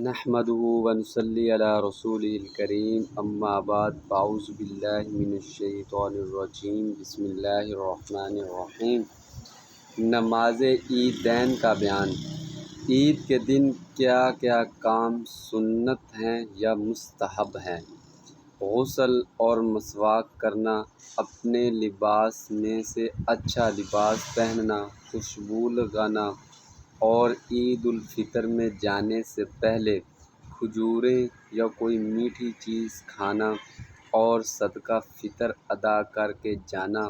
نحمده ونصلي على رسوله الكريم اما بعد فاعوذ باللہ من الشیطان الرجیم بسم اللہ الرحمن الرحیم۔ نماز عیدین کا بیان۔ عید کے دن کیا کیا کام سنت ہیں یا مستحب ہیں؟ غسل اور مسواک کرنا، اپنے لباس میں سے اچھا لباس پہننا، خوشبو لگانا اور عید الفطر میں جانے سے پہلے کھجوریں یا کوئی میٹھی چیز کھانا اور صدقہ فطر ادا کر کے جانا،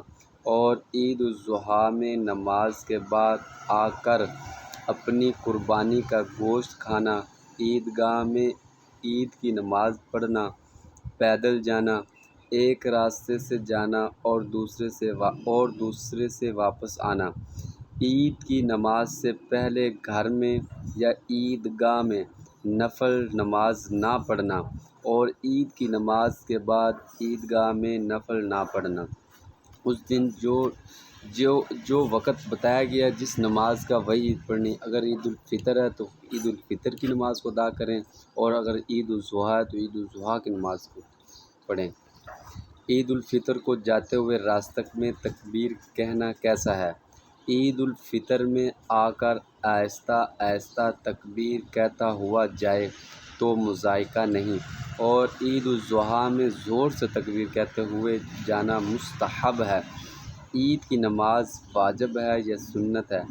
اور عید الاضحیٰ میں نماز کے بعد آ کر اپنی قربانی کا گوشت کھانا، عیدگاہ میں عید کی نماز پڑھنا، پیدل جانا، ایک راستے سے جانا اور دوسرے سے واپس آنا، عید کی نماز سے پہلے گھر میں یا عیدگاہ میں نفل نماز نہ پڑھنا، اور عید کی نماز کے بعد عیدگاہ میں نفل نہ پڑھنا۔ اس دن جو وقت بتایا گیا جس نماز کا وہی عید پڑھنی۔ اگر عید الفطر ہے تو عید الفطر کی نماز کو ادا کریں، اور اگر عید الاضحیٰ ہے تو عید الاضحیٰ کی نماز کو پڑھیں۔ عید الفطر کو جاتے ہوئے راستہ میں تکبیر کہنا کیسا ہے؟ عید الفطر میں آ کر آہستہ آہستہ تکبیر کہتا ہوا جائے تو مضائقہ نہیں، اور عید الاضحیٰ میں زور سے تکبیر کہتے ہوئے جانا مستحب ہے۔ عید کی نماز واجب ہے یا سنت ہے؟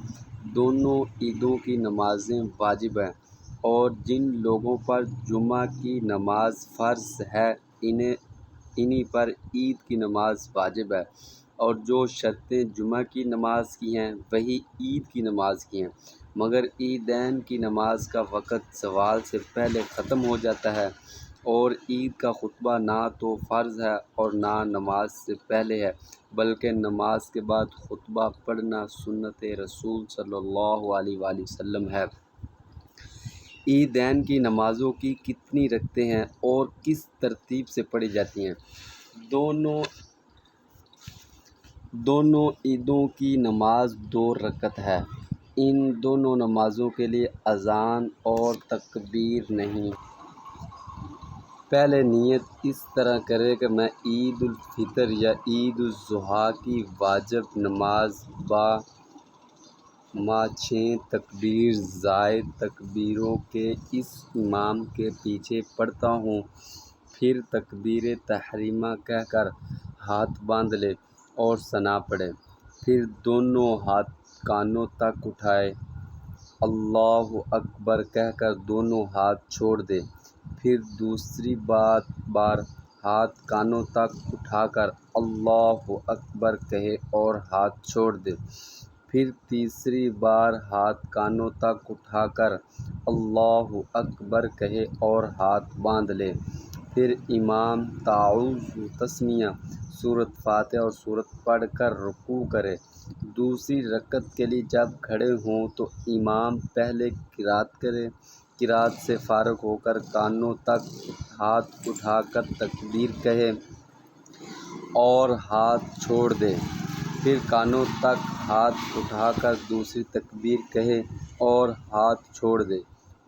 دونوں عیدوں کی نمازیں واجب ہیں، اور جن لوگوں پر جمعہ کی نماز فرض ہے انہی پر عید کی نماز واجب ہے، اور جو شرطیں جمعہ کی نماز کی ہیں وہی عید کی نماز کی ہیں، مگر عیدین کی نماز کا وقت زوال سے پہلے ختم ہو جاتا ہے، اور عید کا خطبہ نہ تو فرض ہے اور نہ نماز سے پہلے ہے، بلکہ نماز کے بعد خطبہ پڑھنا سنت رسول صلی اللہ علیہ وآلہ وسلم ہے۔ عیدین کی نمازوں کی کتنی رکعتیں ہیں اور کس ترتیب سے پڑھی جاتی ہیں؟ دونوں عیدوں کی نماز 2 رکعت ہے۔ ان دونوں نمازوں کے لیے اذان اور تکبیر نہیں۔ پہلے نیت اس طرح کرے کہ میں عید الفطر یا عید الاضحیٰ کی واجب نماز با 6 تکبیر زائد تکبیروں کے اس امام کے پیچھے پڑھتا ہوں، پھر تکبیر تحریمہ کہہ کر ہاتھ باندھ لے اور ثنا پڑھے، پھر دونوں ہاتھ کانوں تک اٹھائے، اللہ اکبر کہہ کر دونوں ہاتھ چھوڑ دے، پھر دوسری بار ہاتھ کانوں تک اٹھا کر اللہ اکبر کہے اور ہاتھ چھوڑ دے، پھر تیسری بار ہاتھ کانوں تک اٹھا کر اللہ اکبر کہے اور ہاتھ باندھ لے، پھر امام تعوذ و تسمیہ، سورۃ فاتحہ اور سورت پڑھ کر رکوع کرے۔ دوسری رکعت کے لیے جب کھڑے ہوں تو امام پہلے قرات کرے، قرات سے فارغ ہو کر کانوں تک ہاتھ اٹھا کر تکبیر کہے اور ہاتھ چھوڑ دے، پھر کانوں تک ہاتھ اٹھا کر دوسری تکبیر کہے اور ہاتھ چھوڑ دے،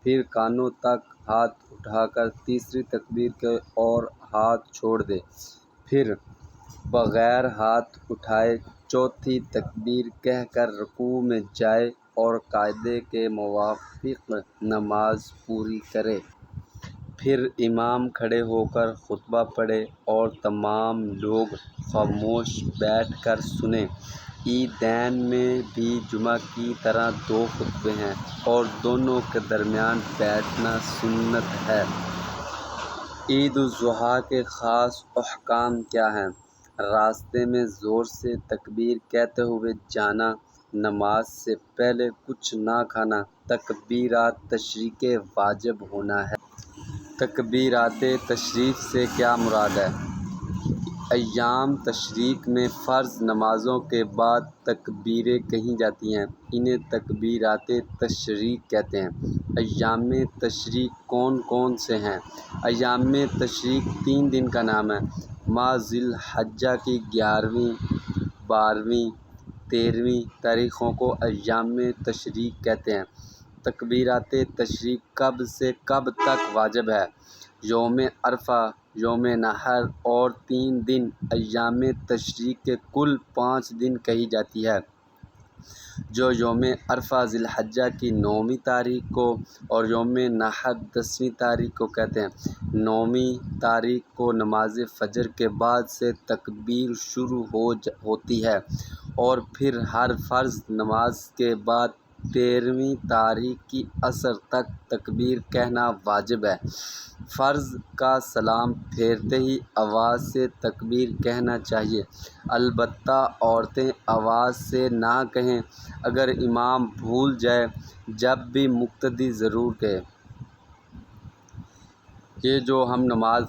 پھر کانوں تک ہاتھ اٹھا کر تیسری تکبیر کہے اور ہاتھ چھوڑ دے، پھر بغیر ہاتھ اٹھائے چوتھی تکبیر کہہ کر رکوع میں جائے اور قاعدے کے موافق نماز پوری کرے۔ پھر امام کھڑے ہو کر خطبہ پڑھے اور تمام لوگ خاموش بیٹھ کر سنیں۔ عیدین میں بھی جمعہ کی طرح 2 خطبے ہیں، اور دونوں کے درمیان بیٹھنا سنت ہے۔ عید الاضحیٰ کے خاص احکام کیا ہیں؟ راستے میں زور سے تکبیر کہتے ہوئے جانا، نماز سے پہلے کچھ نہ کھانا، تکبیرات تشریق کے واجب ہونا ہے۔ تکبیرات تشریق سے کیا مراد ہے؟ ایام تشریق میں فرض نمازوں کے بعد تکبیریں کہی جاتی ہیں، انہیں تکبیرات تشریق کہتے ہیں۔ ایام تشریق کون کون سے ہیں؟ ایام تشریق 3 دن کا نام ہے۔ ماہ ذی الحجہ کی 11ویں، 12ویں، 13ویں تاریخوں کو ایام تشریق کہتے ہیں۔ تکبیرات تشریق کب سے کب تک واجب ہے؟ یوم عرفہ، یوم نحر اور 3 دن ایام تشریق کے کل 5 دن کہی جاتی ہے، جو یوم عرفہ ذی الحجہ کی 9ویں تاریخ کو اور یوم نحر 10ویں تاریخ کو کہتے ہیں۔ 9ویں تاریخ کو نماز فجر کے بعد سے تکبیر شروع ہوتی ہے اور پھر ہر فرض نماز کے بعد 13ویں تاریخ کی عصر تک تکبیر کہنا واجب ہے۔ فرض کا سلام پھیرتے ہی آواز سے تکبیر کہنا چاہیے، البتہ عورتیں آواز سے نہ کہیں، اگر امام بھول جائے جب بھی مقتدی ضرور کہے۔ یہ جو ہم نماز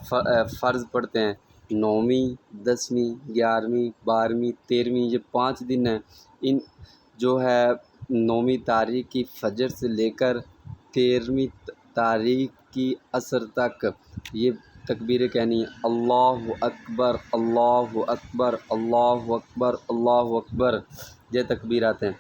فرض پڑھتے ہیں 9ویں، 10ویں، 11ویں، 12ویں، 13ویں، یہ 5 دن ہیں، ان جو ہے 9ویں تاریخ کی فجر سے لے کر 13ویں تاریخ کی عصر تک یہ تکبیریں کہنی ہیں۔ اللہ اکبر، اللہ اکبر، اللہ اکبر، اللہ اکبر، یہ تکبیرات ہیں۔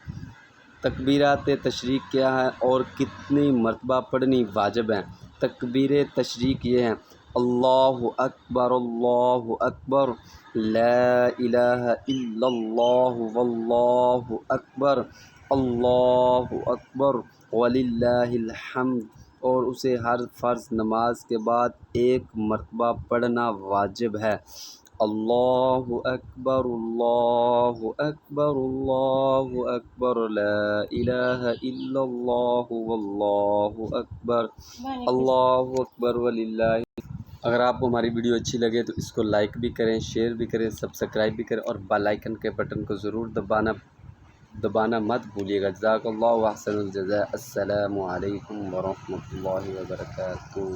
تکبیرات تشریق کیا ہے اور کتنی مرتبہ پڑھنی واجب ہیں؟ تکبیر تشریق یہ ہیں: اللہ اکبر، اللہ اکبر، لا الہ الا اللہ، واللہ اکبر، اللہ اکبر وللہ الحمد، اور اسے ہر فرض نماز کے بعد 1 مرتبہ پڑھنا واجب ہے۔ اللہ اکبر، اللہ اکبر، اللہ اکبر، لا الہ الا اللہ، واللہ اکبر، اللہ اکبر وللہ۔ اگر آپ کو ہماری ویڈیو اچھی لگے تو اس کو لائک بھی کریں، شیئر بھی کریں، سبسکرائب بھی کریں اور بیل آئیکن کے بٹن کو ضرور دبانا مت بھولیے گا۔ جزاک اللہ احسن الجزاء۔ السلام علیکم ورحمۃ اللہ وبرکاتہ۔